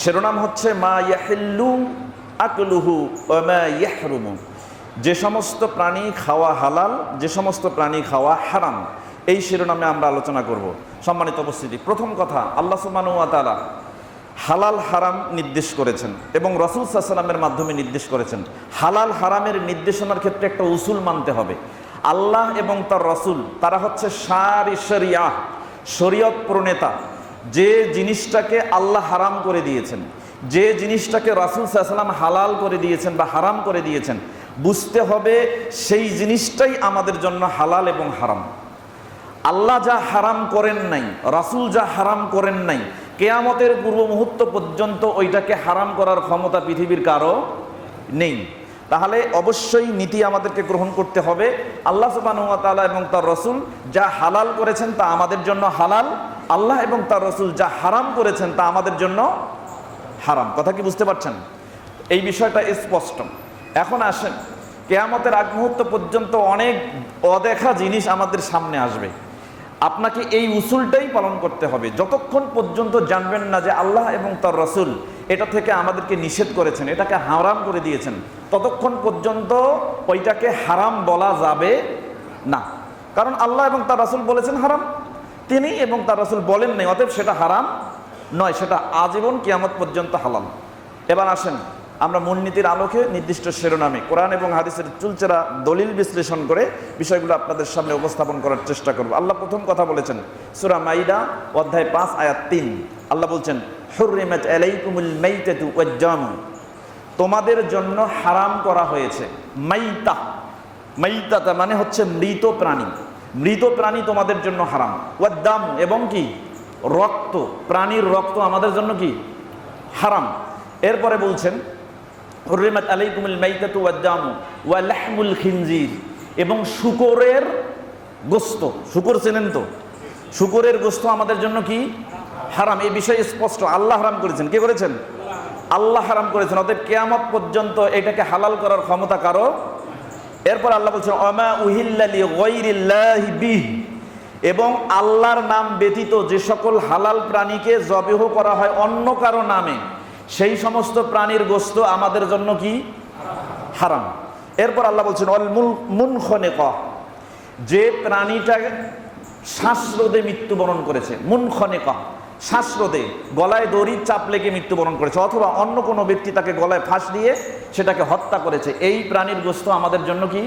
শিরোনাম হচ্ছে মা ইয়াহিল্লু আকলুহু ওয়া মা ইয়াহরুমু, যে সমস্ত প্রাণী খাওয়া হালাল, যে সমস্ত প্রাণী খাওয়া হারাম, এই শিরোনামে আমরা আলোচনা করব। সম্মানিত উপস্থিতি, প্রথম কথা, আল্লাহ সুবহানাহু ওয়া তাআলা হালাল হারাম নির্দেশ করেছেন এবং রাসূল সাল্লাল্লাহু আলাইহি ওয়াসাল্লামের মাধ্যমে নির্দেশ করেছেন। হালাল হারামের নির্দেশনার ক্ষেত্রে একটা উসুল মানতে হবে। আল্লাহ এবং তার রাসূল তারা হচ্ছে শরিয়াহ, শরীয়ত প্রণেতা। যে জিনিসটাকে আল্লাহ হারাম করে দিয়েছেন, যে জিনিসটাকে রাসূল সাল্লাল্লাহু আলাইহি ওয়াসাল্লাম হালাল করে দিয়েছেন বা হারাম করে দিয়েছেন, বুঝতে হবে সেই জিনিসটাই আমাদের জন্য হালাল এবং হারাম। আল্লাহ যা হারাম করেন নাই, রাসূল যা হারাম করেন নাই, কিয়ামতের পূর্ব মুহূর্ত পর্যন্ত ওইটাকে হারাম করার ক্ষমতা পৃথিবীর কারো নেই। তাহলে অবশ্যই নীতি আমাদেরকে গ্রহণ করতে হবে। আল্লাহ সুবহানাহু ওয়া তাআলা এবং তার রাসূল যা হালাল করেছেন তা আমাদের জন্য হালাল, আল্লাহ এবং তার রাসূল যা হারাম করেছেন তা আমাদের জন্য হারাম। কথা কি বুঝতে পারছেন? এই বিষয়টা স্পষ্ট। এখন আসেন, কিয়ামতের আগ মুহূর্ত পর্যন্ত অনেক অদেখা জিনিস আমাদের সামনে আসবে। আপনাকে এই উসুলটাই পালন করতে হবে। যতক্ষণ পর্যন্ত জানবেন না যে আল্লাহ এবং তার রাসূল এটা থেকে আমাদেরকে নিষেধ করেছেন, এটাকে হারাম করে দিয়েছেন, ততক্ষণ পর্যন্ত ওইটাকে হারাম বলা যাবে না। কারণ আল্লাহ এবং তার রাসূল বলেছেন হারাম, তিনি এবং তার রাসূল বলেন নাই, অতএব সেটা হারাম নয়, সেটা আজীবন কিয়ামত পর্যন্ত হালাল। এবার আসেন, আমরা মূলনীতির আলোকে নির্দিষ্ট শিরোনামে কোরআন এবং হাদিসের চুলচেরা দলিল বিশ্লেষণ করে বিষয়গুলো আপনাদের সামনে উপস্থাপন করার চেষ্টা করব। আল্লাহ প্রথম কথা বলেছেন সূরা মাইদা অধ্যায় ৫ আয়াত ৩। আল্লাহ বলছেন হুররিমাত আলাইকুমুল মাইতাতু ওয়াদ-দামু, তোমাদের জন্য হারাম করা হয়েছে মাইতা। মাইতাতা মানে হচ্ছে মৃত প্রাণী, মৃত প্রাণী তোমাদের জন্য হারাম। ওয়াদ-দাম এবং কি রক্ত, প্রাণীর রক্ত আমাদের জন্য কি হারাম। এরপরে বলছেন হুররিমাত আলাইকুমুল মাইতাতু ওয়াদ-দামু ওয়া লাহমুল খিনজির, এবং শূকরের গোশত। শূকর চেনেন তো? শূকরের গোশত আমাদের জন্য কি হারাম। এই বিষয়ে স্পষ্ট, আল্লাহ হারাম করেছেন। কে করেছেন? আল্লাহ হারাম করেছেন। অতএব কিয়ামত পর্যন্ত এটাকে হালাল করার ক্ষমতা কারো। এরপর আল্লাহ বলছেন ওয়ামা উহিল্লা লিগাইরিল্লাহি বিহি, এবং আল্লাহর নাম ব্যতীত যে সকল হালাল প্রাণীকে যবেহ করা হয় অন্য কারো নামে, সেই সমস্ত প্রাণীর গোশত আমাদের জন্য কি হারাম। এরপর আল্লাহ বলছেন অল মুনখনিকা, যে প্রাণীটা শ্বাসরোধে মৃত্যুবরণ করেছে। মুনখনিকা শ্বাসরোধে, গলায় দড়ি চাপ লেগে মৃত্যুবরণ করেছে, অথবা অন্য কোনো ব্যক্তি তাকে গলায় ফাঁস দিয়ে সেটাকে হত্যা করেছে, এই প্রাণীর গোশত আমাদের জন্য কি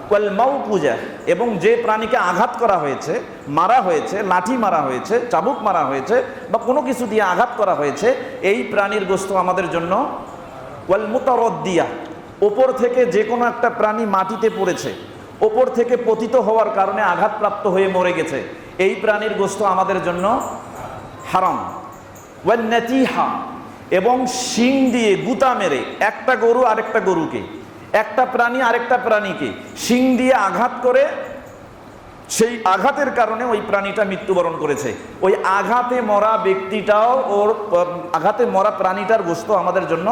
ওয়াল মাউকুজা, এবং যে প্রাণীকে আঘাত করা হয়েছে, মারা হয়েছে, লাঠি মারা হয়েছে, চাবুক মারা হয়েছে, বা কোনো কিছু দিয়ে আঘাত করা হয়েছে, এই প্রাণীর গোশত আমাদের জন্য। ওয়াল মুতারদ্দিয়া, ওপর থেকে যে কোনো একটা প্রাণী মাটিতে পড়েছে, ওপর থেকে পতিত হওয়ার কারণে আঘাতপ্রাপ্ত হয়ে মরে গেছে, এই প্রাণীর গোশত আমাদের জন্য হারাম। ওয়াল নাতিহা, এবং শিং দিয়ে গুতা মেরে একটা গরু আরেকটা গরুকে, একটা প্রাণী আরেকটা প্রাণীকে শিং দিয়ে আঘাত করে, সেই আঘাতের কারণে ওই প্রাণীটা মৃত্যুবরণ করেছে, ওই আঘাতে মরা ব্যক্তিটাও, ওর আঘাতে মরা প্রাণীটার গোশত আমাদের জন্য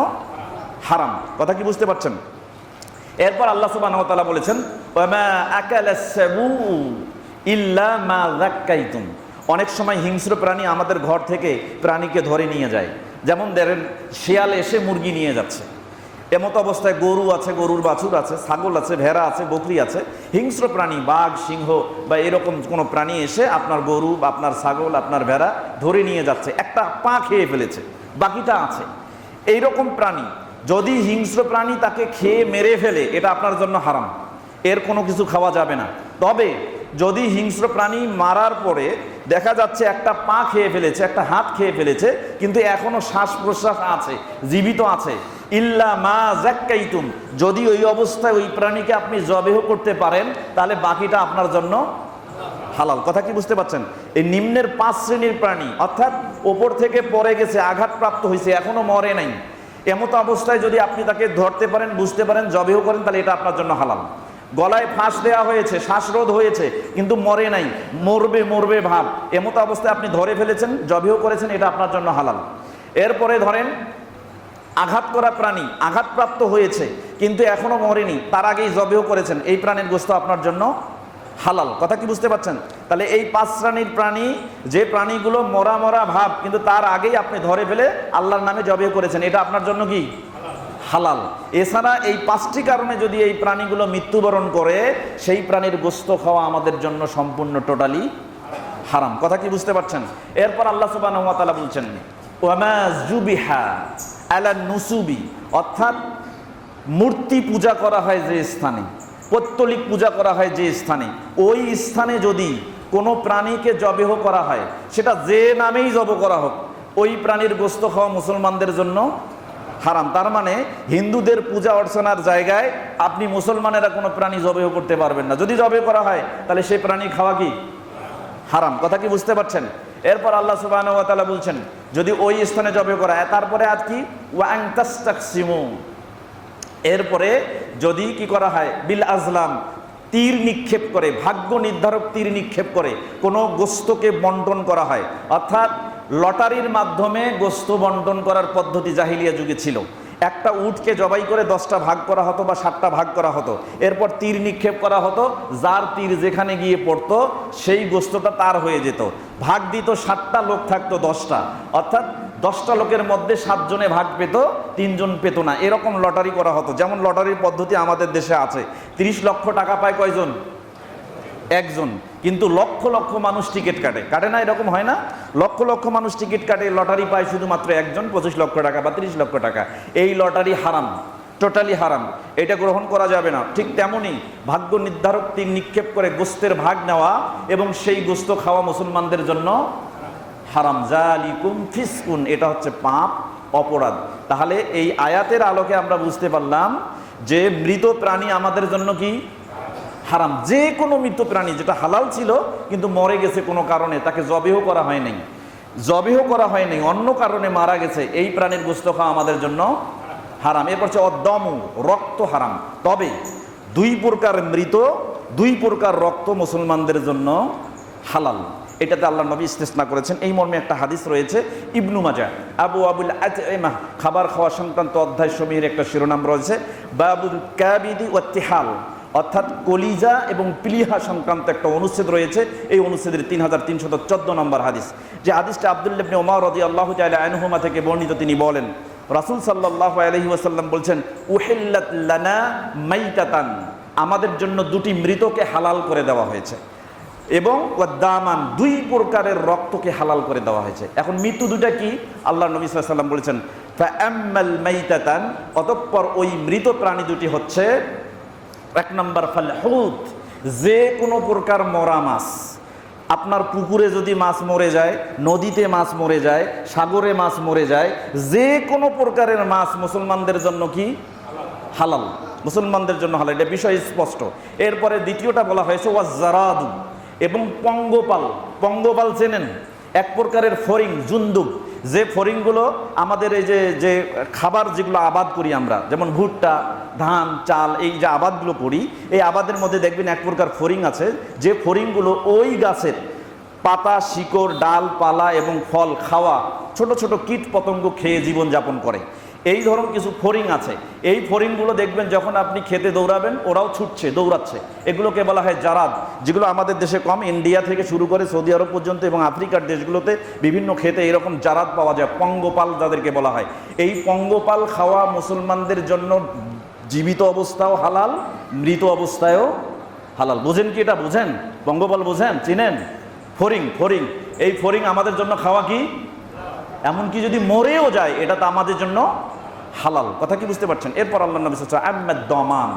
হারাম। কথা কি বুঝতে পারছেন? এরপর আল্লাহ সুবহানাহু ওয়া তাআলা বলেছেন ওয়ামা আকালাস সাবু ইল্লা মা যাক্কাইতুম, অনেক সময় হিংস্র প্রাণী আমাদের ঘর থেকে প্রাণীকে ধরে নিয়ে যায়। যেমন দেখেন, শিয়াল এসে মুরগি নিয়ে যাচ্ছে, এমতো অবস্থায় গরু আছে, গরুর বাছুর আছে, ছাগল আছে, ভেড়া আছে, বকরি আছে, হিংস্র প্রাণী বাঘ সিংহ বা এরকম কোনো প্রাণী এসে আপনার গরু বা আপনার ছাগল আপনার ভেড়া ধরে নিয়ে যাচ্ছে, একটা পা খেয়ে ফেলেছে, বাকিটা আছে। এইরকম প্রাণী যদি হিংস্র প্রাণী তাকে খেয়ে মেরে ফেলে, এটা আপনার জন্য হারাম, এর কোনো কিছু খাওয়া যাবে না। তবে যদি হিংস্র প্রাণী মারার পরে দেখা যাচ্ছে একটা পা খেয়ে ফেলেছে, একটা হাত খেয়ে ফেলেছে, কিন্তু এখনো শ্বাস প্রশ্বাস আছে, জীবিত আছে, ইল্লা মা যাক্কাইতুম, যদি ওই অবস্থায় ওই প্রাণীকে আপনি জবেহ করতে পারেন, তাহলে বাকিটা আপনার জন্য হালাল। কথা কি বুঝতে পারছেন? এই নিম্নের 5 শ্রেণীর প্রাণী, অর্থাৎ ওপর থেকে পড়ে গেছে, আঘাতপ্রাপ্ত হয়েছে, এখনো মরে নাই, এমতো অবস্থায় যদি আপনি তাকে ধরতে পারেন, বুঝতে পারেন, জবেহ করেন, তাহলে এটা আপনার জন্য হালাল। গলায় ফাঁস দেওয়া হয়েছে, শ্বাসরোধ হয়েছে, কিন্তু মরে নাই, মরবে মরবে ভাব, এমতো অবস্থায় আপনি ধরে ফেলেছেন, জবেহ করেছেন, এটা আপনার জন্য হালাল। এরপরে ধরেন আঘাত করা প্রাণী আঘাতপ্রাপ্ত হয়েছে কিন্তু এখনো মরেনি, তার আগেই জবেহ করেছেন, এই প্রাণীর গোশত আপনার জন্য হালাল। কথা কি বুঝতে পারছেন? তাহলে এই 5 শ্রেণীর প্রাণী, যে প্রাণীগুলো মরা মরা ভাব কিন্তু তার আগেই আপনি ধরে ফেলে আল্লাহর নামে জবাই করেছেন, এটা আপনার জন্য কি হালাল। এছাড়া এই 5টি কারণে যদি এই প্রাণীগুলো মৃত্যুবরণ করে, সেই প্রাণীর গোশত খাওয়া আমাদের জন্য সম্পূর্ণ টোটালি হারাম। কথা কি বুঝতে পারছেন? এরপর আল্লাহ সুবহানাহু ওয়া তাআলা বলছেন ওয়ামা যুবিহা আলা নুসুবি, অর্থাৎ মূর্তি পূজা করা হয় যে স্থানে, পৌত্তলিক পূজা করা হয় যে স্থানে, ওই স্থানে যদি কোনো প্রাণীকে জবেহ করা হয়, সেটা যে নামেই জব করা হোক, ওই প্রাণীর গোশত খাওয়া মুসলমানদের জন্য হারাম। তার মানে হিন্দুদের পূজা অর্চনার জায়গায় আপনি মুসলমানেরা কোনো প্রাণী জবেহ করতে পারবেন না। যদি জবেহ করা হয় তাহলে সেই প্রাণী খাওয়া কি হারাম। কথা কি বুঝতে পারছেন? এরপর আল্লাহ সুবহানাহু ওয়া তাআলা বলছেন যদি ওই স্থানে জবেহ করা হয়, তারপরে আজ কি ওয়া আন তাস্তাকসিমু, এরপরে যদি কি করা হয় বিল আজলাম, তীর নিক্ষেপ করে, ভাগ্য নির্ধারক তীর নিক্ষেপ করে কোনো গোশতকে বন্টন করা হয়, অর্থাৎ লটারির মাধ্যমে গোশত বন্টন করার পদ্ধতি জাহিলিয়া যুগে ছিল। একটা উটকে জবাই করে 10টা ভাগ করা হতো বা 7টা ভাগ করা হতো, এরপর তীর নিক্ষেপ করা হতো, যার তীর যেখানে গিয়ে পড়তো সেই গোশতটা তার হয়ে যেত। ভাগ দিত 7টা, লোক থাকতো 10টা, অর্থাৎ 10টা লোকের মধ্যে 7 জনে ভাগ পেত, 3 জন পেত না, এরকম লটারি করা হতো। যেমন লটারির পদ্ধতি আমাদের দেশে আছে, 30 লক্ষ টাকা পায় কয়জন? একজন, কিন্তু লক্ষ লক্ষ মানুষ টিকিট কাটে না, এরকম হয় না? লক্ষ লক্ষ মানুষ টিকিট কাটে, লটারি পায় শুধুমাত্র একজন, 25 লক্ষ টাকা বা 30 লক্ষ টাকা। এই লটারি হারাম, টোটালি হারাম, এটা গ্রহণ করা যাবে না। ঠিক তেমনই ভাগ্য নির্ধারক তীর নিক্ষেপ করে গোশতের ভাগ নেওয়া এবং সেই গোশত খাওয়া মুসলমানদের জন্য হারাম। জালিকুম ফিসকুন, এটা হচ্ছে পাপ, অপরাধ। তাহলে এই আয়াতের আলোকে আমরা বুঝতে পারলাম যে মৃত প্রাণী আমাদের জন্য কি হারাম। যে কোনো মৃত প্রাণী যেটা হালাল ছিল কিন্তু মরে গেছে কোনো কারণে, তাকে জবেহ করা হয় নাই, অন্য কারণে মারা গেছে, এই প্রাণীর গোশত খাওয়া আমাদের জন্য হারাম। এরপর হচ্ছে অদ্দমু, রক্ত হারাম। তবে 2 প্রকার মৃত, 2 প্রকার রক্ত মুসলমানদের জন্য হালাল, এটাতে আল্লাহ নবী ইস্তেসনা করেছেন। এই মর্মে একটা হাদিস রয়েছে ইবনু মাজাহ আবু আবুল আতইমা খাবার খাওয়া সংক্রান্ত অধ্যায় সমূহের একটা শিরোনাম রয়েছে বাবুল কাবিদি ওয়াত তিহাল, অর্থাৎ কলিজা এবং প্লিহা সংক্রান্ত একটা অনুচ্ছেদ রয়েছে। এই অনুচ্ছেদের 3314 নম্বর হাদিস, যে হাদিসটা আব্দুল্লাহ ইবনে ওমর রাদিয়াল্লাহু তাআলা আনহুমা থেকে বর্ণিত। তিনি বলেন রাসূল সাল্লাল্লাহু আলাইহি ওয়াসাল্লাম বলছেন উহিল্লাত লানা মাইতাতান, আমাদের জন্য 2টি মৃতকে হালাল করে দেওয়া হয়েছে, এবং ওয়াদামান, 2 প্রকারের রক্তকে হালাল করে দেওয়া হয়েছে। এখন মৃত্যু 2টা কি? আল্লাহ নবী সাল্লাল্লাহু আলাইহি ওয়াসাল্লাম বলেছেন ফাআম্মাল মাইতাতান, অতঃপর ওই মৃত প্রাণী 2টি হচ্ছে 1 নম্বর ফাল হুত, যে কোনো প্রকার মরা মাছ। আপনার পুকুরে যদি মাছ মরে যায়, নদীতে মাছ মরে যায়, সাগরে মাছ মরে যায়, যে কোনো প্রকারের মাছ মুসলমানদের জন্য কি হালাল, মুসলমানদের জন্য হালাল, এটা বিষয় স্পষ্ট। এরপরে দ্বিতীয়টা বলা হয়েছে ওয়াজারাদু, এবং পঙ্গপাল। পঙ্গপাল চেনেন? এক প্রকারের ফড়িং, জুন্দুব, যে ফড়িংগুলো আমাদের এই যে খাবার যেগুলো আবাদ করি আমরা, যেমন ভুট্টা, ধান, চাল, এই যে আবাদগুলো করি, এই আবাদের মধ্যে দেখবেন এক প্রকার ফড়িং আছে, যে ফড়িংগুলো ওই গাছের পাতা, শিকড়, ডাল, পালা এবং ফল খাওয়া ছোট ছোট কীট পতঙ্গ খেয়ে জীবনযাপন করে। এই ধরুন কিছু ফড়িং আছে, এই ফড়িংগুলো দেখবেন যখন আপনি খেতে দৌড়াবেন ওরাও ছুটছে, দৌড়াচ্ছে, এগুলোকে বলা হয় জারাদ, যেগুলো আমাদের দেশে কম, ইন্ডিয়া থেকে শুরু করে সৌদি আরব পর্যন্ত এবং আফ্রিকার দেশগুলোতে বিভিন্ন খেতে এরকম জারাদ পাওয়া যায়, পঙ্গপাল যাদেরকে বলা হয়। এই পঙ্গপাল খাওয়া মুসলমানদের জন্য জীবিত অবস্থাও হালাল, মৃত অবস্থায়ও হালাল। বোঝেন কি এটা? বোঝেন? পঙ্গপাল বোঝেন, চিনেন? ফড়িং, এই ফড়িং আমাদের জন্য খাওয়া কি, এমনকি যদি মরেও যায় এটা তো আমাদের জন্য হালাল। কথা কি বুঝতে পারছেন? এরপর আল্লাহ নবী সাল্লাল্লাহু আলাইহি ওয়াসাল্লাম দমান,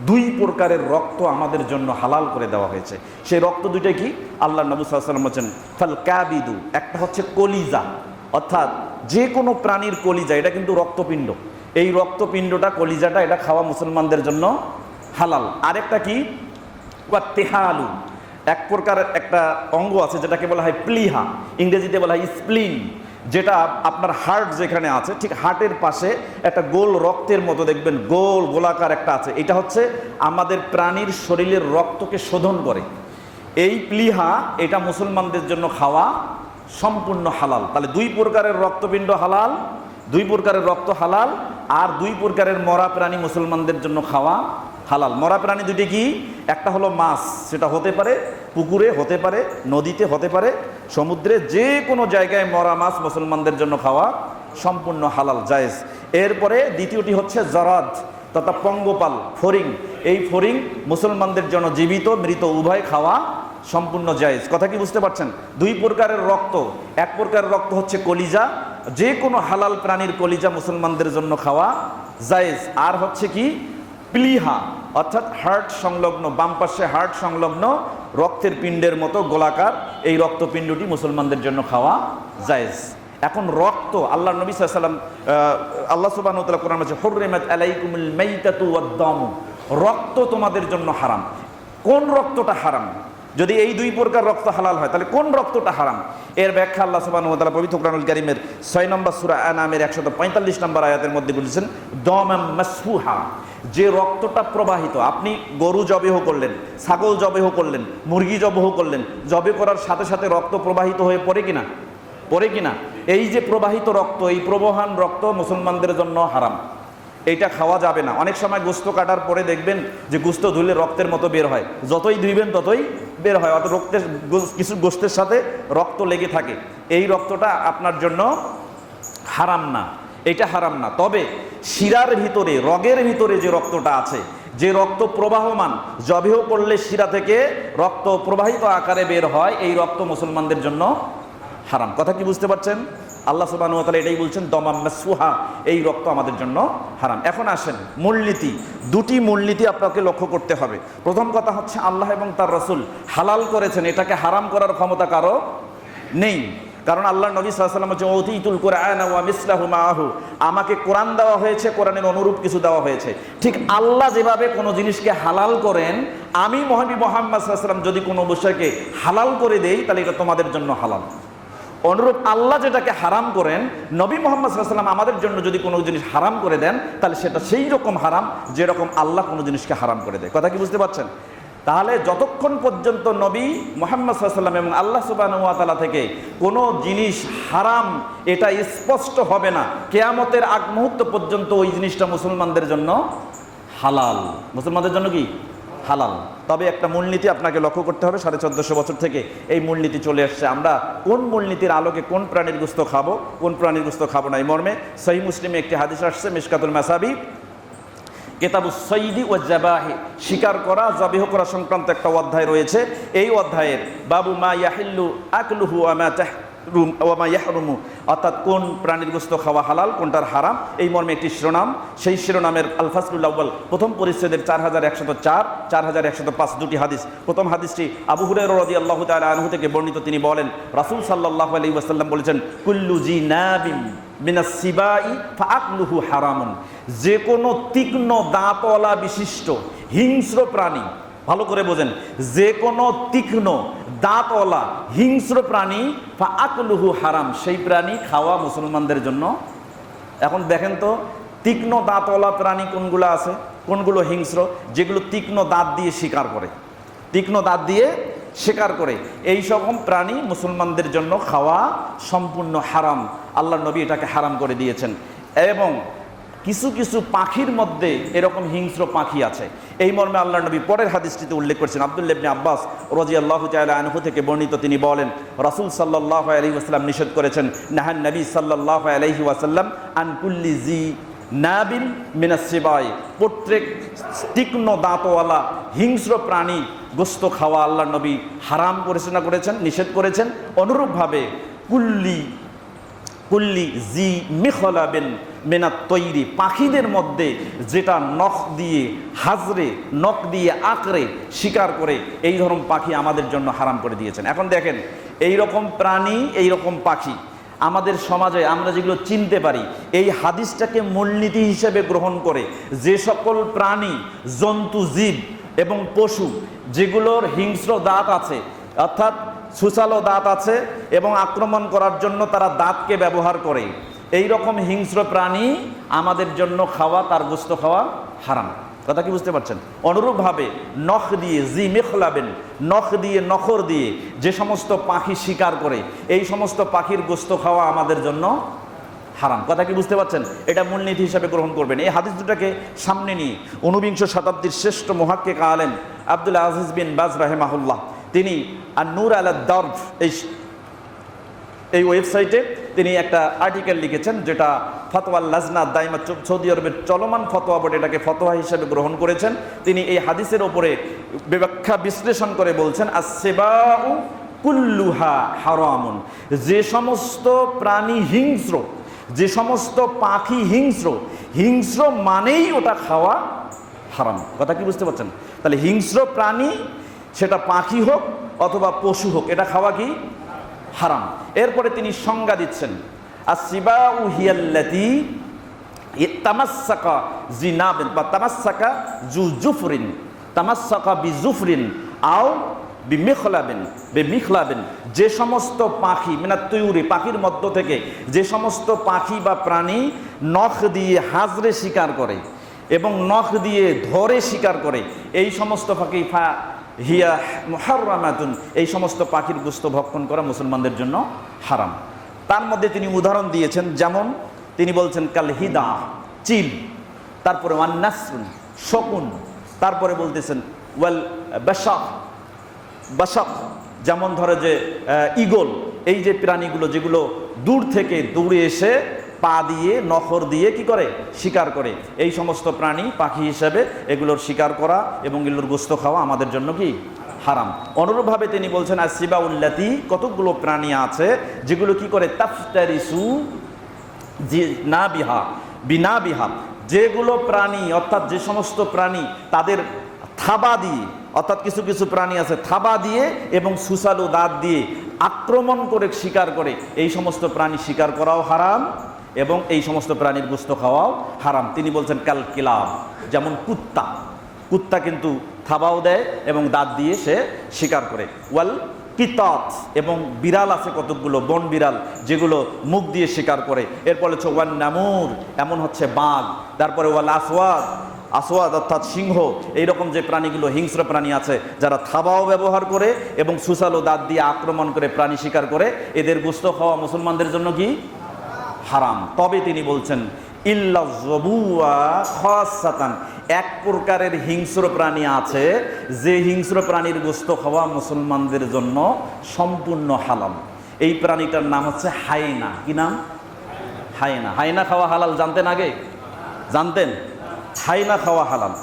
2 প্রকারের রক্ত আমাদের জন্য হালাল করে দেওয়া হয়েছে। সেই রক্ত 2টা কি? আল্লাহ নবী সাল্লাল্লাহু আলাইহি ওয়াসাল্লাম বলেন ফাল কাবিদু, একটা হচ্ছে কলিজা, অর্থাৎ যে কোনো প্রাণীর কলিজা, এটা কিন্তু রক্তপিণ্ড, এই রক্তপিণ্ডটা, কলিজাটা, এটা খাওয়া মুসলমানদের জন্য হালাল। আরেকটা কি? ওয়াত তিহালু, এক প্রকার একটা অঙ্গ আছে যেটাকে বলা হয় প্লিহা, ইংরেজিতে বলা হয় স্প্লিন, যেটা আপনার হার্ট যেখানে আছে ঠিক হার্টের পাশে একটা গোল রক্তের মতো দেখবেন, গোল গোলাকার একটা আছে, এটা হচ্ছে আমাদের প্রাণীর শরীরের রক্তকে শোধন করে। এই প্লিহা, এটা মুসলমানদের জন্য খাওয়া সম্পূর্ণ হালাল। তাহলে 2 প্রকারের রক্তপিণ্ড হালাল, 2 প্রকারের রক্ত হালাল, আর 2 প্রকারের মরা প্রাণী মুসলমানদের জন্য খাওয়া হালাল। মরা প্রাণী দুটি কি? একটা হলো মাছ, সেটা হতে পারে পুকুরে, হতে পারে নদীতে, হতে পারে সমুদ্রে, যে কোনো জায়গায় মরা মাছ মুসলমানদের জন্য খাওয়া সম্পূর্ণ হালাল, জায়েজ। এরপরে দ্বিতীয়টি হচ্ছে জারাদ তথা পঙ্গপাল, ফড়িং। এই ফড়িং মুসলমানদের জন্য জীবিত মৃত উভয় খাওয়া সম্পূর্ণ জায়েজ। কথা কি বুঝতে পারছেন? দুই প্রকারের রক্ত, এক প্রকারের রক্ত হচ্ছে কলিজা, যে কোনো হালাল প্রাণীর কলিজা মুসলমানদের জন্য খাওয়া জায়েজ। আর হচ্ছে কি? প্লিহা, অর্থাৎ হার্ট সংলগ্ন, বাম পাশে হার্ট সংলগ্ন রক্তের পিণ্ডের মতো গোলাকার এই রক্তপিণ্ডটি মুসলমানদের জন্য খাওয়া জায়েজ। এখন রক্ত, আল্লাহ নবী সাল্লাল্লাহু আলাইহি ওয়াসাল্লাম, আল্লাহ সুবহানাহু ওয়া তাআলা কোরআনে বলেছে হুররিমাত আলাইকুমুল মাইতাতু ওয়াদ-দামু, রক্ত তোমাদের জন্য হারাম। কোন রক্তটা হারাম? যদি এই দুই প্রকার রক্ত হালাল হয় তাহলে কোন রক্তটা হারাম? এর ব্যাখ্যা আল্লাহ সুবহানাহু ওয়া তাআলা পবিত্র কোরআনুল কারীমের 6 নম্বর সূরা আনামের 145 নম্বর আয়াতের মধ্যে বলেছেন দামাম মাসফুহা, যে রক্তটা প্রবাহিত। আপনি গরু জবেহ করলেন, ছাগল জবেহ করলেন, মুরগি জবেহ করলেন, জবে করার সাথে সাথে রক্ত প্রবাহিত হয়ে পড়ে কিনা? পড়ে কিনা? এই যে প্রবাহিত রক্ত, এই প্রবহান রক্ত মুসলমানদের জন্য হারাম, এইটা খাওয়া যাবে না। অনেক সময় গোস্ত কাটার পরে দেখবেন যে গোস্ত ধুলে রক্তের মতো বের হয়, যতই ধুইবেন ততই বের হয়, অত রক্তের কিছু গোস্তের সাথে রক্ত লেগে থাকে। এই রক্তটা আপনার জন্য হারাম না, এটা হারাম না। তবে শিরার ভিতরে, রগের ভিতরে যে রক্তটা আছে, যে রক্ত প্রবাহমান, জবেহ করলে শিরা থেকে রক্ত প্রবাহিত আকারে বের হয়, এই রক্ত মুসলমানদের জন্য হারাম। কথা কি বুঝতে পারছেন? আল্লাহ সুবহানাহু ওয়া তাআলা এটাই বলছেন দামাম মাসফুহা, এই রক্ত আমাদের জন্য হারাম। এখন আসেন মূলনীতি, দুটি মূলনীতি আপনাকে লক্ষ্য করতে হবে। প্রথম কথা হচ্ছে আল্লাহ এবং তার রাসূল হালাল করেছেন, এটাকে হারাম করার ক্ষমতা কারো নেই। কারণ আল্লাহ নবী সাল্লাল্লাহু আলাইহি ওয়াসাল্লাম বলেছেন উতীতুল কুরআন ওয়া মিসলাহু মাআহু, আমাকে কোরআন দেওয়া হয়েছে, কোরআনের অনুরূপ কিছু দেওয়া হয়েছে। ঠিক আল্লাহ যেভাবে কোনো জিনিসকে হালাল করেন, আমি মুহাম্মদ সাল্লাল্লাহু আলাইহি ওয়াসাল্লাম যদি কোনো বিষয়কে হালাল করে দেই তাহলে এটা তোমাদের জন্য হালাল। অনুরূপ আল্লাহ যেটাকে হারাম করেন, নবী মুহাম্মদ সাল্লাল্লাহু আলাইহি ওয়াসাল্লাম আমাদের জন্য যদি কোনো জিনিস হারাম করে দেন তাহলে সেটা সেই রকম হারাম যেরকম আল্লাহ কোনো জিনিসকে হারাম করে দেয়। কথা কি বুঝতে পারছেন? তাহলে যতক্ষণ পর্যন্ত নবী মুহাম্মদ সাল্লাল্লাহু আলাইহি ওয়াসাল্লাম এবং আল্লাহ সুবহানাহু ওয়া তাআলা থেকে কোনো জিনিস হারাম এটা স্পষ্ট হবে না, কিয়ামতের আগ মুহূর্ত পর্যন্ত ওই জিনিসটা মুসলমানদের জন্য হালাল। মুসলমানদের জন্য কি? হালাল। তবে একটা মূলনীতি আপনাকে লক্ষ্য করতে হবে, 1450 বছর থেকে এই মূলনীতি চলে আসছে। আমরা কোন মূলনীতির আলোকে কোন প্রাণীর গোশত খাবো, কোন প্রাণীর গোশত খাবো না, এই মর্মে সহিহ মুসলিমে একটি হাদিস আসছে, মিশকাতুল মাসাবি কিতাবুস সাইদি ওয়াজ যাবাহি, শিকার করা, জবেহ করা সংক্রান্ত একটা অধ্যায় রয়েছে। এই অধ্যায়ের বাবু মা ইয়াহিল্লু আকলুহু ওয়া মা ইয়াহরুমু, অর্থাৎ কোন প্রাণীর গোশত খাওয়া হালাল, কোনটার হারাম, এই মর্মে একটি শিরোনাম। সেই শিরোনামের আল ফাসলুল আউয়াল, প্রথম পরিচ্ছেদের 4104, 4105 দুটি হাদিস। প্রথম হাদিসটি আবু হুরায়রা রাদিয়াল্লাহু তাআলা আনহু থেকে বর্ণিত। তিনি বলেন রাসূল সাল্লাল্লাহু আলাইহি ওয়াসাল্লাম বলেছেন কুল্লু জিনাবিন মিনাস সিবাই ফাআকলুহু হারামুন, যে কোনো তীক্ষ্ণ দাঁতওয়ালা বিশিষ্ট হিংস্র প্রাণী, ভালো করে বোঝেন, যে কোনো তীক্ষ্ণ দাঁতওয়ালা হিংস্র প্রাণী ফাআকলুহু হারাম, সেই প্রাণী খাওয়া মুসলমানদের জন্য। এখন দেখেন তো তীক্ষ্ণ দাঁতওয়ালা প্রাণী কোনগুলো আছে, কোনগুলো হিংস্র? যেগুলো তীক্ষ্ণ দাঁত দিয়ে শিকার করে, তীক্ষ্ণ দাঁত দিয়ে শিকার করে, এই সকম প্রাণী মুসলমানদের জন্য খাওয়া সম্পূর্ণ হারাম। আল্লাহ নবী এটাকে হারাম করে দিয়েছেন। এবং কিছু কিছু পাখির মধ্যে এরকম হিংস্র পাখি আছে, এই মর্মে আল্লাহ নবী পরের হাদিসটিতে উল্লেখ করেছেন। আব্দুল্লাহ ইবনে আব্বাস রাদিয়াল্লাহু তাআলা আনহু থেকে বর্ণিত, তিনি বলেন রাসূল সাল্লাল্লাহু আলাইহি ওয়াসাল্লাম নিষেধ করেছেন, নাহান নবী সাল্লাল্লাহু আলাইহি ওয়াসাল্লাম আন কুল্লি জি নাবিন মিনাস সিবাই, প্রত্যেক তীক্ষ্ণ দাঁতওয়ালা হিংস্র প্রাণী গোশত খাওয়া আল্লাহ নবী হারাম করেছেন, না করেছেন, নিষেধ করেছেন। অনুরূপভাবে কুল্লি জি মিখলাবিন মিনাত তৈরি, পাখিদের মধ্যে যেটা নখ দিয়ে হাজরে, নখ দিয়ে আঁকড়ে শিকার করে, এই ধরনের পাখি আমাদের জন্য হারাম করে দিয়েছেন। এখন দেখেন এই রকম প্রাণী, এই রকম পাখি আমাদের সমাজে আমরা যেগুলো চিনতে পারি, এই হাদিসটাকে মূলনীতি হিসেবে গ্রহণ করে যে সকল প্রাণী, জন্তু, জীব এবং পশু যেগুলোর হিংস্র দাঁত আছে, অর্থাৎ সুচালো দাঁত আছে এবং আক্রমণ করার জন্য তারা দাঁতকে ব্যবহার করে, এই রকম হিংস্র প্রাণী আমাদের জন্য খাওয়া, তার গোশত খাওয়া হারাম। কথা কি বুঝতে পারছেন? অনুরূপভাবে নখ দিয়ে জি মেখলাবেন, নখ দিয়ে, নখর দিয়ে যে সমস্ত পাখি শিকার করে, এই সমস্ত পাখির গোশত খাওয়া আমাদের জন্য হারাম। কথা কি বুঝতে পারছেন? এটা মূলনীতি হিসাবে গ্রহণ করবেন। এই হাদিস দুটাকে সামনে নিয়ে 19 শতাব্দীর শ্রেষ্ঠ মুহাক্কিক আলেম আব্দুল আজিজ বিন বাজ রাহিমাহুল্লাহ তিনি আন-নূর আলা দারব এই ওয়েবসাইটে তিনি একটা আর্টিকেল লিখেছেন, যেটা ফতোয়াল লাজনা দাইমা সৌদি আরবের চলমান ফতোয়া বোর্ড এটাকে ফতোয়া হিসেবে গ্রহণ করেছেন। তিনি এই হাদিসের ওপরে ব্যাখ্যা বিশ্লেষণ করে বলছেন, আসসিবাউ কুল্লুহা হারামুন, যে সমস্ত প্রাণী হিংস্র, যে সমস্ত পাখি হিংস্র, হিংস্র মানেই ওটা খাওয়া হারাম। কথা কি বুঝতে পারছেন? তাহলে হিংস্র প্রাণী, সেটা পাখি হোক অথবা পশু হোক, এটা খাওয়া কি হারাম। এরপরে তিনি সংজ্ঞা দিচ্ছেন, আসসিবাউ হিয়াল্লাতী তামাসসাকা জিনাবিন বা তামাসসাকা জুফরিন, তামাসসাকা বিজুফরিন আও বিমিখলাবিন, যে সমস্ত পাখি মিনাত তুয়ুরি, পাখির মধ্য থেকে যে সমস্ত পাখি বা প্রাণী নখ দিয়ে হাজরে শিকার করে এবং নখ দিয়ে ধরে শিকার করে, এই সমস্ত পাখি হিয়া মুহাররামাতুন, এই সমস্ত পাখির গোশত ভক্ষণ করা মুসলমানদের জন্য হারাম। তার মধ্যে তিনি উদাহরণ দিয়েছেন, যেমন তিনি বলছেন কাল হিদা, চিল, তারপরে ওয়ান নাসরুন, শকুন, তারপরে বলতেছেন ওয়াল বাশাক, বাশাক যেমন ধরে যে ঈগল, এই যে প্রাণীগুলো যেগুলো দূর থেকে দৌড়ে এসে পা দিয়ে নখর দিয়ে কি করে শিকার করে, এই সমস্ত প্রাণী পাখি হিসাবে এগুলোর শিকার করা এবং এগুলোর গোশত খাওয়া আমাদের জন্য কি হারাম। অনুরূপভাবে তিনি বলছেন আসসিবাউল্লাতী, কতগুলো প্রাণী আছে যেগুলো কি করে তাফতারিসু না বিহা বিনা বিহা, যেগুলো প্রাণী অর্থাৎ যে সমস্ত প্রাণী তাদের থাবা দিয়ে, অর্থাৎ কিছু কিছু প্রাণী আছে থাবা দিয়ে এবং সুসালু দাঁত দিয়ে আক্রমণ করে শিকার করে, এই সমস্ত প্রাণী শিকার করাও হারাম এবং এই সমস্ত প্রাণীর গোশত খাওয়াও হারাম। তিনি বলছেন কাল কিলাব, যেমন কুত্তা, কুত্তা কিন্তু থাবাও দেয় এবং দাঁত দিয়ে সে শিকার করে। ওয়াল কিতাত, এবং বিড়াল আছে কতকগুলো বন বিড়াল যেগুলো মুখ দিয়ে শিকার করে। এরপর হচ্ছে ওয়ান নামুর, এমন হচ্ছে বাঘ। তারপরে ওয়াল আসওয়াদ, আসওয়াদ অর্থাৎ সিংহ, এইরকম যে প্রাণীগুলো হিংস্র প্রাণী আছে যারা থাবাও ব্যবহার করে এবং সুসালো দাঁত দিয়ে আক্রমণ করে প্রাণী শিকার করে, এদের গোশত খাওয়া মুসলমানদের জন্য কি হারাম। তবে তিনি বলছেন ইল্লা যবুয়া খাসাতান, এক প্রকারের হিংস্র প্রাণী আছে যে হিংস্র প্রাণীর গোশত খাওয়া মুসলমানদের জন্য সম্পূর্ণ হালাল। এই প্রাণীটার নাম হচ্ছে হায়না। কি নাম? হায়না। হায়না খাওয়া হালাল জানতেন? আগে জানতেন? হায়না খাওয়া হালাল,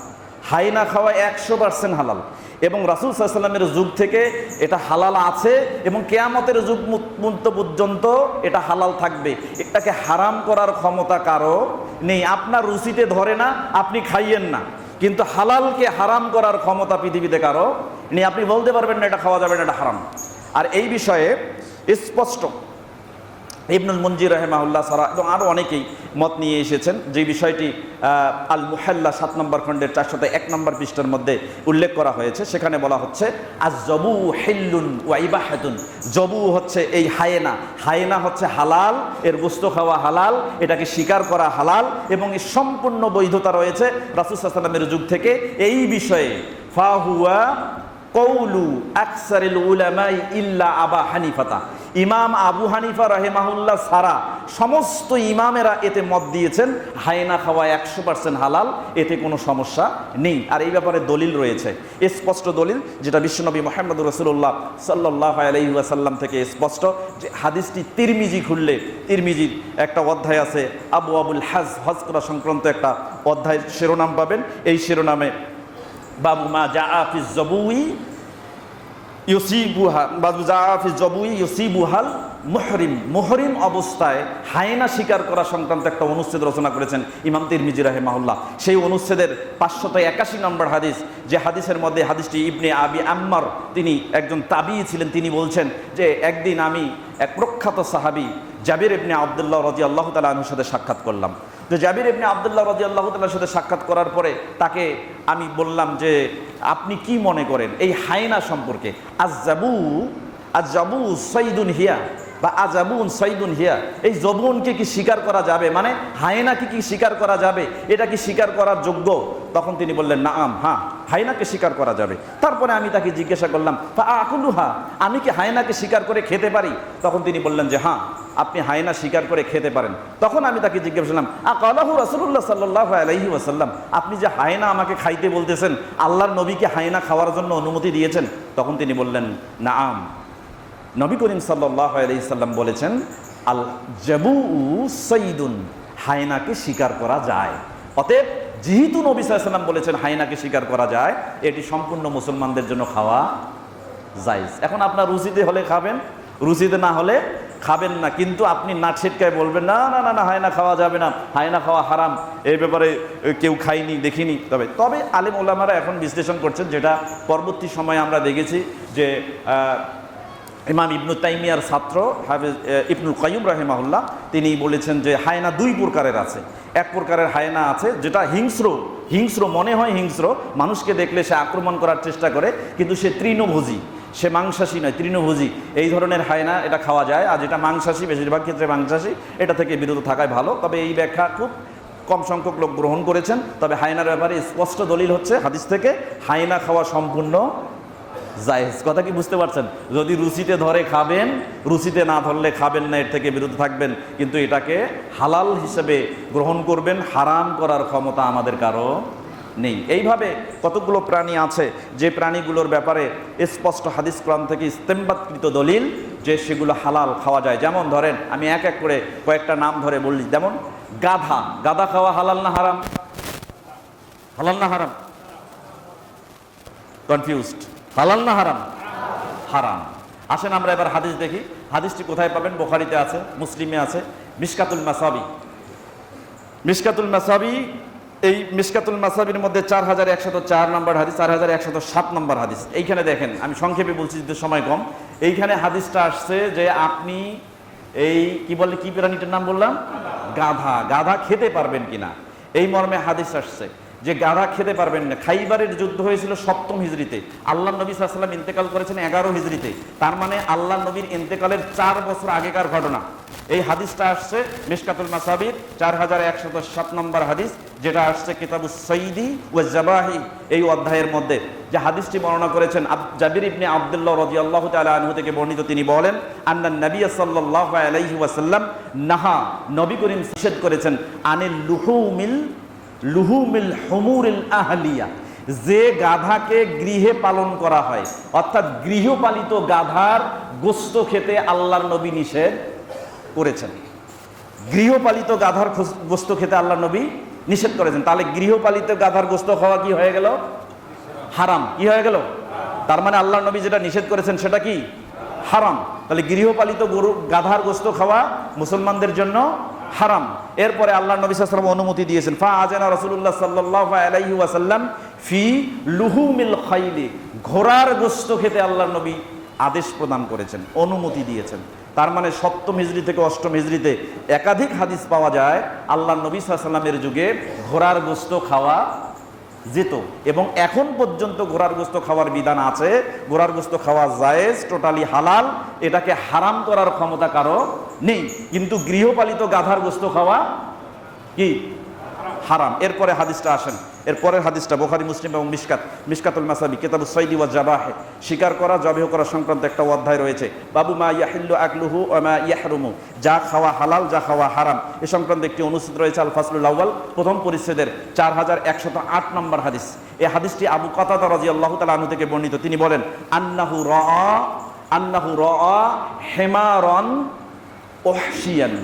হায়না খাওয়া 100% হালাল এবং রাসূল সাল্লাল্লাহু আলাইহি ওয়াসাল্লামের যুগ থেকে এটা হালাল আছে এবং কিয়ামতের যুগ পর্যন্ত এটা হালাল থাকবে। এটাকে হারাম করার ক্ষমতা কারো নেই। আপনার রুচিতে ধরে না, আপনি খাইয়েন না, কিন্তু হালালকে হারাম করার ক্ষমতা পৃথিবীতে কারো নেই। আপনি বলতে পারবেন না এটা খাওয়া যাবে না, এটা হারাম। আর এই বিষয়ে স্পষ্ট ইবনুল মুনজির রাহিমাহুল্লাহ সারা এবং আরও অনেকেই মত নিয়ে এসেছেন, যে বিষয়টি আল মুহাল্লা 7 নম্বর খণ্ডের 401 নম্বর পৃষ্ঠার মধ্যে উল্লেখ করা হয়েছে। সেখানে বলা হচ্ছে আজ জবু হিল্লুন ওয়া ইবাহাতুন, জবু হচ্ছে এই হায়েনা, হায়েনা হচ্ছে হালাল, এর গোশত খাওয়া হালাল, এটাকে শিকার করা হালাল এবং এর সম্পূর্ণ বৈধতা রয়েছে রাসূল সাল্লাল্লাহু আলাইহি ওয়াসাল্লামের যুগ থেকে। এই বিষয়ে ফাহুয়া কৌলু আকসারিল উলামাই ইল্লা আবা হানিফাতা, ইমাম আবু হানিফা রাহিমাহুল্লাহ সারা সমস্ত ইমামেরা এতে মত দিয়েছেন হায়না খাওয়া 100% হালাল, এতে কোনো সমস্যা নেই। আর এই ব্যাপারে দলিল রয়েছে, স্পষ্ট দলিল, যেটা বিশ্বনবী মুহাম্মদুর রাসূলুল্লাহ সাল্লাল্লাহু আলাইহি ওয়াসাল্লাম থেকে স্পষ্ট, যে হাদিসটি তিরমিজি খুললে তিরমিজির একটা অধ্যায় আছে আবু আবুল হজ, হজ করা সংক্রান্ত একটা অধ্যায় শিরোনাম পাবেন। এই শিরোনামে বাবু মা জাআ ফি যবুই ইউসিবুহা, বাবু জাআ ফি যবুই ইউসিবুহাল মুহরিম, মুহরিম অবস্থায় হায়না শিকার করা সংক্রান্ত একটা অনুচ্ছেদ রচনা করেছেন ইমাম তিরমিজি রাহিমাহুল্লাহ। সেই অনুচ্ছেদের 581 নম্বর হাদিস, যে হাদিসের মধ্যে হাদিসটি ইবনে আবি আম্মার, তিনি একজন তাবী ছিলেন, তিনি বলছেন যে একদিন আমি এক প্রখ্যাত সাহাবী জাবির ইবনে আব্দুল্লাহ রাদিয়াল্লাহু তাআলা আনহুর সাথে সাক্ষাৎ করলাম। তো জাবির ইবনে আব্দুল্লাহ রাদিয়াল্লাহু তাআলার সাথে সাক্ষাৎ করার পরে তাকে আমি বললাম যে আপনি কি মনে করেন এই হায়না সম্পর্কে? আজাবু সাইদুন হিয়া বা আজাবুন সাইদুন হিয়া, এই জবুনকে কি শিকার করা যাবে, মানে হায়নাকে কি শিকার করা যাবে, এটা কি শিকার করার যোগ্য? তখন তিনি বললেন নাআম, হ্যাঁ হায়নাকে শিকার করা যাবে। তারপরে আমি তাকে জিজ্ঞাসা করলাম, আকুলুহা, আমি কি হায়নাকে শিকার করে খেতে পারি? তখন তিনি বললেন যে হ্যাঁ, আপনি হায়না শিকার করে খেতে পারেন। তখন আমি তাকে জিজ্ঞাসা করলাম, আকালাহু রাসূলুল্লাহ সাল্লাল্লাহু আলাইহি ওয়াসাল্লাম, আপনি যে হায়না আমাকে খাইতে বলতেছেন, আল্লাহর নবীকে হায়না খাওয়ার জন্য অনুমতি দিয়েছেন? তখন তিনি বললেন নাআম, নবী করিম সাল্লাল্লাহু আলাইহি সাল্লাম বলেছেন আল জাবু সাইদুন, হায়নাকে শিকার করা যায়। অতএব যেহেতু নবী সাল্লাল্লাহু আলাইহি সাল্লাম বলেছেন হায়নাকে শিকার করা যায়, এটি সম্পূর্ণ মুসলমানদের জন্য খাওয়া জায়েজ। এখন আপনার রুচিতে হলে খাবেন, রুচিতে না হলে খাবেন না, কিন্তু আপনি না ছিটকায় বলবেন না না না না হায়না খাওয়া যাবে না, হায়না খাওয়া হারাম, এই ব্যাপারে কেউ খায়নি দেখিনি। তবে আলেম ওলামারা এখন বিশ্লেষণ করছেন, যেটা পরবর্তী সময়ে আমরা দেখেছি যে ইমাম ইবনু তাইমিয়ার ছাত্র হাফেজ ইবনুল কাইয়ুম রাহিমাহুল্লাহ তিনি বলেছেন যে হায়না দুই প্রকারের আছে। এক প্রকারের হায়না আছে যেটা হিংস্র মনে হয়, হিংস্র, মানুষকে দেখলে সে আক্রমণ করার চেষ্টা করে, কিন্তু সে তৃণভোজী, সে মাংসাশী নয়, তৃণভোজী। এই ধরনের হায়না এটা খাওয়া যায়। আর যেটা মাংসাশী, বেশিরভাগ ক্ষেত্রে মাংসাশী, এটা থেকে বিরত থাকাই ভালো। তবে এই ব্যাখ্যা খুব কম সংখ্যক লোক গ্রহণ করেছেন। তবে হায়নার ব্যাপারে স্পষ্ট দলিল হচ্ছে হাদিস থেকে, হায়না খাওয়া সম্পূর্ণ জায়েজ। কথা কি বুঝতে পারছেন? যদি রুচিতে ধরে খাবেন, রুচিতে না ধরলে খাবেন না, এর থেকে বিরত থাকবেন, কিন্তু এটাকে হালাল হিসেবে গ্রহণ করবেন। হারাম করার ক্ষমতা আমাদের কারো নেই। এইভাবে কতগুলো প্রাণী আছে যে প্রাণীগুলোর ব্যাপারে স্পষ্ট হাদিস কোরআন থেকে ইস্তেমবাদকৃত দলিল যে সেগুলো হালাল খাওয়া যায়। যেমন ধরেন, আমি এক এক করে কয়েকটা নাম ধরে বললি। যেমন গাধা খাওয়া হালাল না হারাম? হালাল না হারাম? কনফিউজড? হালাল না হারাম? হারাম। আসেন আমরা এবার হাদিস দেখি। হাদিসটি কোথায় পাবেন? বুখারীতে আছে, মুসলিমে আছে, মিশকাতুল মাসাবি। এই মিশকাতুল মাসাবির মধ্যে 4104 নম্বর হাদিস, 4107 নম্বর হাদিস। এইখানে দেখেন, আমি সংক্ষেপে বলছি যদি সময় কম। এইখানে হাদিসটা আসছে যে আপনি এই কি প্রাণীটার নাম বললাম? গাধা খেতে পারবেন কিনা, এই মর্মে হাদিস আসছে যে গাধা খেতে পারবেন না। খাইবারের যুদ্ধ হয়েছিল 7ম হিজরিতে, আল্লাহ নবী সাল্লাল্লাহু আলাইহি ওয়াসাল্লাম ইন্তেকাল করেছেন 11 হিজরিতে। তার মানে আল্লাহ নবীর ইন্তেকালের 4 বছর আগেকার ঘটনা। এই হাদিসটা আসছে মিশকাতুল মাসাবির 4107 নম্বর হাদিস, যেটা আসছে কিতাবুস সাইদি ওয়া জাবাহি এই অধ্যায়ের মধ্যে। যে হাদিসটি বর্ণনা করেছেন জাবির ইবনে আব্দুল্লাহ রাদিয়াল্লাহু তাআলা আনহু থেকে বর্ণিত। তিনি বলেন, আন্নান নবী সাল্লাল্লাহু আলাইহি ওয়াসাল্লাম নাহা, নবী করিম নিষেধ করেছেন, আনিল লুহুমিল হুমুরিল আহলিয়া, যে গাধাকে গৃহে পালন করা হয়, অর্থাৎ গৃহপালিত গাধার গোশত খেতে আল্লাহর নবী নিষেধ করেছেন। গৃহপালিত গাধার গোশত খেতে আল্লাহর নবী নিষেধ করেছেন। তাহলে গৃহপালিত গাধার গোশত খাওয়া কি হয়ে গেল? হারাম। কি হয়ে গেল? তার মানে আল্লাহর নবী যেটা নিষেধ করেছেন সেটা কি? হারাম। তাহলে গৃহপালিত গাধার গোশত খাওয়া মুসলমানদের জন্য হারাম। এরপরে আল্লাহ নবী সাল্লাল্লাহু আলাইহি ওয়াসাল্লাম অনুমতি দিয়েছেন, ফা আজানা রাসূলুল্লাহ সাল্লাল্লাহু আলাইহি ওয়াসাল্লাম ফি লুহুমিল খাইলি, ঘোড়ার গোশত খেতে আল্লাহর নবী আদেশ প্রদান করেছেন, অনুমতি দিয়েছেন। তার মানে 7ম হিজরি থেকে 8ম হিজরিতে একাধিক হাদিস পাওয়া যায় আল্লাহ নবী সাল্লাল্লাহু আলাইহি ওয়াসাল্লামের যুগে ঘোড়ার গোশত খাওয়া যেত, এবং এখন পর্যন্ত ঘোড়ার গোশত খাওয়ার বিধান আছে। ঘোড়ার গোশত খাওয়া জায়েজ, টোটালি হালাল, এটাকে হারাম করার ক্ষমতা কারো নেই। কিন্তু গৃহপালিত গাধার গোশত খাওয়া কি? হারাম। এরপরে হাদিসটা আসেন, এরপরের হাদিসটা বুখারী, মুসলিম এবং মিশকাতুল মাসাবি কিতাবুস সাইদি ওয়া জাবাহি, শিকার করা, জবেহ করা সংক্রান্ত একটা অধ্যায় রয়েছে। বাবু মা ইয়াহিল্লু আকলুহু ওয়া মা ইয়াহরুমু, যা খাওয়া হালাল, যা খাওয়া হারাম, এ সংক্রান্ত একটি অনুচ্ছেদ রয়েছে আল ফাসলুল আউয়াল, প্রথম পরিচ্ছেদের 4108 নম্বর হাদিস। এই হাদিসটি আবু কাতাদা রাদিয়াল্লাহু তাআলা আনহু থেকে বর্ণিত। তিনি বলেন, আন্নাহু রাআ হিমারান ওহশিয়ান,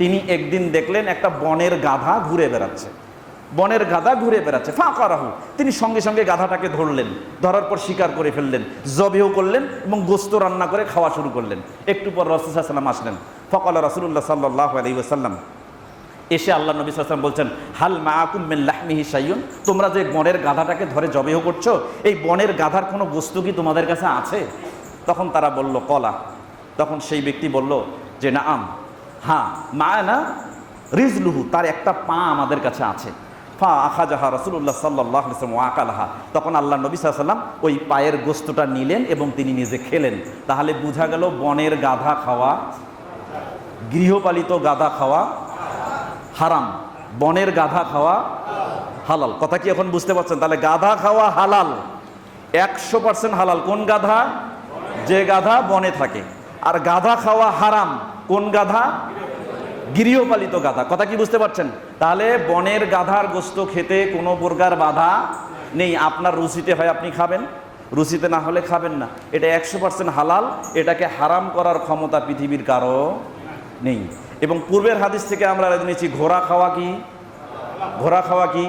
তিনি একদিন দেখলেন একটা বনের গাধা ঘুরে বেড়াচ্ছে। বনের গাধা ঘুরে বেড়াচ্ছে, ফাকারাহু, তিনি সঙ্গে সঙ্গে গাধাটাকে ধরলেন, ধরার পর শিকার করে ফেললেন, জবেহ করলেন এবং গোশত রান্না করে খাওয়া শুরু করলেন। একটু পর রাসূল সাল্লাল্লাহু আলাইহি ওয়াসাল্লাম আসলেন। ফাকালা রাসূলুল্লাহ সাল্লাল্লাহু আলাইহি ওয়াসাল্লাম, এসে আল্লাহ নবী সাল্লাল্লাহু আলাইহি ওয়াসাল্লাম বলছেন, হাল মাআকুম মিন লাহমিহি শাইউন, তোমরা যে বনের গাধাটাকে ধরে জবেহ করছো, এই বনের গাধার কোনো বস্তু কি তোমাদের কাছে আছে? তখন তারা বলল কলা, তখন সেই ব্যক্তি বলল যে নাআম, হ্যাঁ, মা'না রিজলুহু, তার একটা পা আমাদের কাছে আছে। ফা আখাজাহা রাসূলুল্লাহ সাল্লাল্লাহু আলাইহি ওয়াসাল্লাম ওয়া আকালাহা, তখন আল্লাহ নবী সাল্লাল্লাহু আলাইহি ওয়াসাল্লাম ওই পায়ের গোশতটা নিলেন এবং তিনি নিজে খেলেন। তাহলে বোঝা গেল বনের গাধা খাওয়া, গৃহপালিত গাধা খাওয়া হারাম, বনের গাধা খাওয়া হালাল। কথা কি এখন বুঝতে পারছেন? তাহলে গাধা খাওয়া হালাল, 100% হালাল। কোন গাধা? যে গাধা বনে থাকে। আর গাধা খাওয়া হারাম কোন গাধা? গৃহপালিত গাধা। কথা কি বুঝতে পারছেন? তাহলে বনের গাধার গোস্ত খেতে কোনো প্রকার বাধা নেই। আপনার রুচিতে হয় আপনি খাবেন, রুচিতে না হলে খাবেন না। এটা 100% হালাল। এটাকে হারাম করার ক্ষমতা পৃথিবীর কারো নেই। এবং পূর্বের হাদিস থেকে আমরা নিয়েছি ঘোড়া খাওয়া কি? ঘোড়া খাওয়া কি?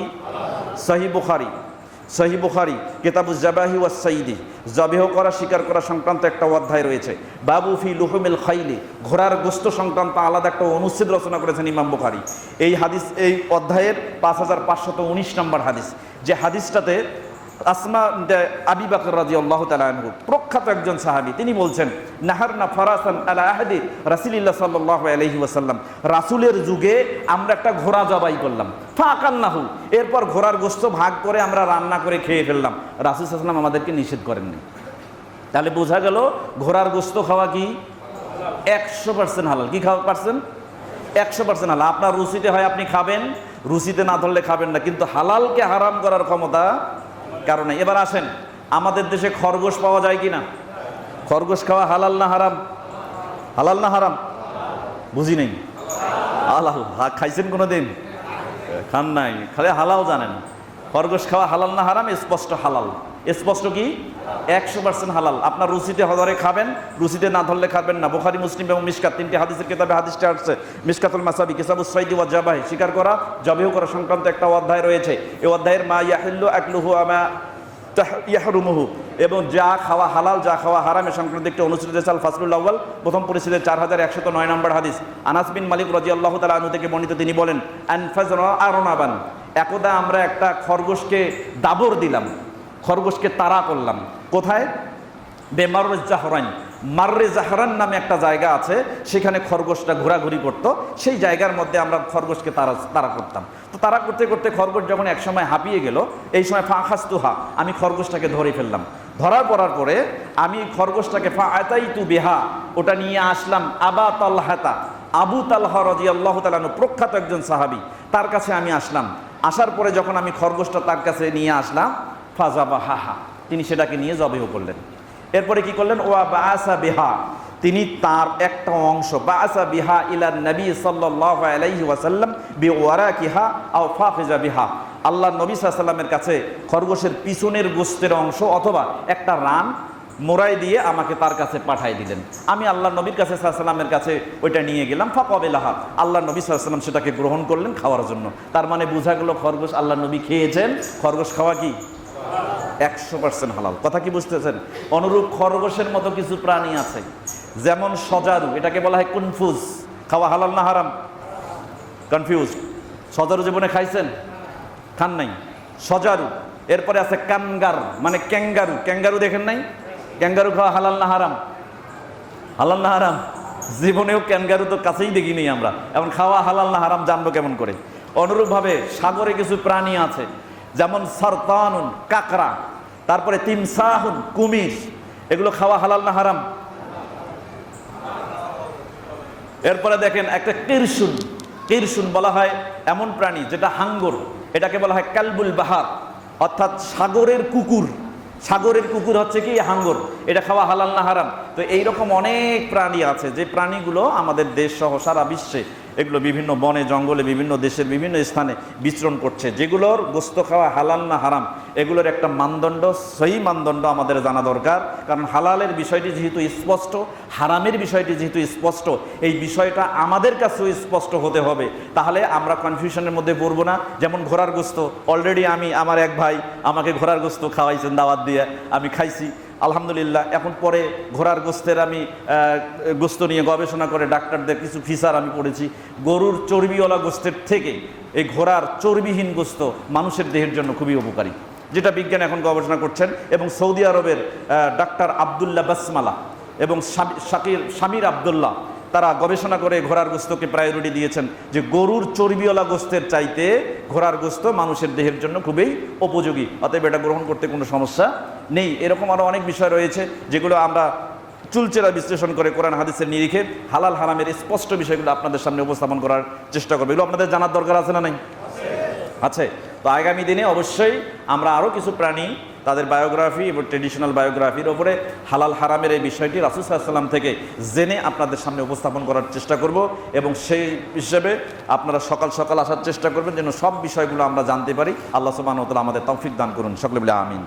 সহিহ বুখারী কিতাবুজ জাবাহি ওয়াস সাইদি, জবেহ করা শিকার করা সংক্রান্ত একটা অধ্যায় রয়েছে। বাবু ফি লুহুমিল খাইলি, ঘোড়ার গোস্ত সংক্রান্ত আলাদা একটা অনুচ্ছেদ রচনা করেছেন ইমাম বুখারী। এই হাদিস, এই অধ্যায়ের 5519 নম্বর হাদিস, যে হাদিসটাতে আসমা আবি বকর রাদিয়াল্লাহু তাআলা আনহু, প্রখ্যাত একজন সাহাবী, তিনি বলছেন নাহারনা ফারাসান আলা আহদি রাসূলিল্লাহ সাল্লাল্লাহু আলাইহি ওয়াসাল্লাম, রাসূলের যুগে আমরা একটা ঘোড়া জবাই করলাম। ফাকান্নাহু, এরপর ঘোড়ার গোশত ভাগ করে আমরা রান্না করে খেয়ে ফেললাম। রাসূল সাল্লাল্লাহু আলাইহি ওয়াসাল্লাম আমাদেরকে নিষেধ করেননি। তাহলে বোঝা গেল ঘোড়ার গোশত খাওয়া কি? 100% হালাল। কি খাওয়া পারছেন? 100% হালাল। আপনার রুচিতে হয় আপনি খাবেন, রুচিতে না ধরলে খাবেন না, কিন্তু হালালকে হারাম করার ক্ষমতা কারণে। এবার আসেন, আমাদের দেশে খরগোশ পাওয়া যায় কিনা? খরগোশ খাওয়া হালাল না হারাম? হালাল না হারাম? বুঝি নেই। হালাল। খাইছেন কোনোদিন? খান নাই, খালি হালাল জানেন। খরগোশ খাওয়া হালাল না হারাম? স্পষ্ট হালাল। স্পষ্ট কি? 100% হালাল। আপনার রুচিতে ধরে খাবেন, রুচিতে না ধরলে খাবেন না। বুখারী, মুসলিম এবং মিশকাত, তিনটি হাদিসের কিতাবে হাদিসটা আসছে। মিশকাতুল মাসাবি, কিতাবুস সাইদি ওয়া জাবাহি, শিকার করা, জবেহ করা সংক্রান্ত একটা অধ্যায় রয়েছে। এই অধ্যায়ের মা ইয়াহিল্লু আকলুহু আমা ইয়াহরুমুহু, এবং যা খাওয়া হালাল যা খাওয়া হারাম এ সংক্রান্ত একটি অনুচ্ছেদ রয়েছে। আল ফাসলুল আউয়াল, প্রথম পরিচ্ছেদের 4109 নম্বর হাদিস। আনাস বিন মালিক রাদিয়াল্লাহু তাআলা আনহু থেকে বর্ণিত, তিনি বলেন আনফাজনা আরনাবান, একদা আমরা একটা খরগোশকে দাবর দিলাম, খরগোশকে তাড়া করলাম। কোথায়? বেমাররে জাহরান, মাররে জাহরান নামে একটা জায়গা আছে, সেখানে খরগোশটা ঘোরাঘুরি করতো। সেই জায়গার মধ্যে আমরা খরগোশকে তাড়া করতাম। তো তাড়া করতে করতে খরগোশ যখন এক সময় হাঁপিয়ে গেল, এই সময় ফাখাস্তুহা, আমি খরগোশটাকে ধরে ফেললাম। ধরার পরার পরে আমি খরগোশটাকে ফাআতাইতু বিহা, ওটা নিয়ে আসলাম আবা তালহাতা, আবু তালহা রাদিয়াল্লাহু তাআলা আনহু, প্রখ্যাত একজন সাহাবী, তার কাছে আমি আসলাম। আসার পরে যখন আমি খরগোশটা তার কাছে নিয়ে আসলাম, ফাযাবাহাহা, তিনি সেটাকে নিয়ে জবেহ করলেন। এরপরে কি করলেন? ওয়া বাআসা বিহা, তিনি তার একটা অংশ, বাআসা বিহা ইলা নবী সাল্লাল্লাহু আলাইহি ওয়াসাল্লাম বিওয়ারাকিহা আও ফাখিজা বিহা, আল্লাহর নবী সাল্লাল্লাহু আলাইহি ওয়াসাল্লামের কাছে খরগোশের পিছনের গোশতের অংশ অথবা একটা রান মোড়াই দিয়ে আমাকে তার কাছে পাঠাই দিলেন। আমি আল্লাহর নবীর কাছে সাল্লাল্লাহু আলাইহি ওয়াসাল্লামের কাছে ওইটা নিয়ে গেলাম। ফাকাবিলাহা, আল্লাহর নবী সাল্লাল্লাহু আলাইহি ওয়াসাল্লাম সেটাকে গ্রহণ করলেন খাওয়ার জন্য। তার মানে বোঝা গেল খরগোশ আল্লাহর নবী খেয়েছেন, খরগোশ খাওয়া কি? 100% হালাল। কথা কি বুঝতেছেন? অনুরূপ খরগোশের মতো কিছু প্রাণী আছে, যেমন সজারু, এটাকে বলা হয় কনফিউজ, খাওয়া হালাল না হারাম? কনফিউজ। সজারু জীবনে খাইছেন? খান নাই। সজারু। এরপরে আছে কানগার, মানে ক্যাঙ্গারু। ক্যাঙ্গারু দেখেন নাই? ক্যাঙ্গারু খাওয়া হালাল না হারাম? হালাল না হারাম? জীবনেও ক্যাঙ্গারু তো কাছেই দেখিনি আমরা, এখন খাওয়া হালাল না হারাম জানবো কেমন করে? অনুরূপভাবে সাগরে কিছু প্রাণী আছে, যেমন সারতানুন, কাকড়া, তারপরে তিমসাহুন, কুমির, এগুলো খাওয়া হালাল না হারাম? এরপরে দেখেন একটা কিরসুন। কিরসুন বলা হয় এমন প্রাণী যেটা হাঙ্গর, এটাকে বলা হয় কালবুল বাহার, অর্থাৎ সাগরের কুকুর। সাগরের কুকুর হচ্ছে কি? হাঙ্গর। এটা খাওয়া হালাল না হারাম? তো এইরকম অনেক প্রাণী আছে, যে প্রাণীগুলো আমাদের দেশ সহ সারা বিশ্বে এগুলো বিভিন্ন বনে জঙ্গলে বিভিন্ন দেশের বিভিন্ন স্থানে বিচরণ করছে, যেগুলোর গোস্ত খাওয়া হালাল না হারাম এগুলোর একটা মানদণ্ড, সহি মানদণ্ড আমাদের জানা দরকার। কারণ হালালের বিষয়টি যেহেতু স্পষ্ট, হারামের বিষয়টি যেহেতু স্পষ্ট, এই বিষয়টা আমাদের কাছেও স্পষ্ট হতে হবে, তাহলে আমরা কনফিউশনের মধ্যে পড়বো না। যেমন ঘোড়ার গোস্ত, অলরেডি আমার এক ভাই আমাকে ঘোড়ার গোস্ত খাওয়াইছেন দাওয়াত দিয়ে, আমি খাইছি আলহামদুলিল্লাহ। এখন পরে ঘোড়ার গোস্তের আমি গোস্ত নিয়ে গবেষণা করে ডাক্তারদের কিছু ফিচার আমি পড়েছি। গরুর চর্বিওয়ালা গোস্তের থেকে এই ঘোড়ার চর্বিহীন গোস্ত মানুষের দেহের জন্য খুবই উপকারী, যেটা বিজ্ঞান এখন গবেষণা করছেন। এবং সৌদি আরবের ডাক্তার আবদুল্লাহ বাসমালা এবং শামির আবদুল্লাহ, তারা গবেষণা করে ঘোড়ার গোস্তকে প্রায়োরিটি দিয়েছেন, যে গরুর চর্বিওয়ালা গোস্তের চাইতে ঘোড়ার গোস্ত মানুষের দেহের জন্য খুবই উপযোগী, অতএব এটা গ্রহণ করতে কোনো সমস্যা নেই। এরকম আরও অনেক বিষয় রয়েছে যেগুলো আমরা চুলচেরা বিশ্লেষণ করে কোরআন হাদিসের নিরিখে হালাল হারামের স্পষ্ট বিষয়গুলো আপনাদের সামনে উপস্থাপন করার চেষ্টা করবো। এগুলো আপনাদের জানার দরকার আছে না নাই? আছে। তো আগামী দিনে অবশ্যই আমরা আরও কিছু প্রাণী তাদের বায়োগ্রাফি এবং ট্রেডিশনাল বায়োগ্রাফির ওপরে হালাল হারামের এই বিষয়টি রাসূল সাল্লাল্লাহু আলাইহি ওয়াসাল্লাম থেকে জেনে আপনাদের সামনে উপস্থাপন করার চেষ্টা করব, এবং সেই হিসেবে আপনারা সকাল সকাল আসার চেষ্টা করবেন যেন সব বিষয়গুলো আমরা জানতে পারি। আল্লাহ সুবহানাহু ওয়া তাআলা আমাদের তৌফিক দান করুন, সকলে বলে আমিন।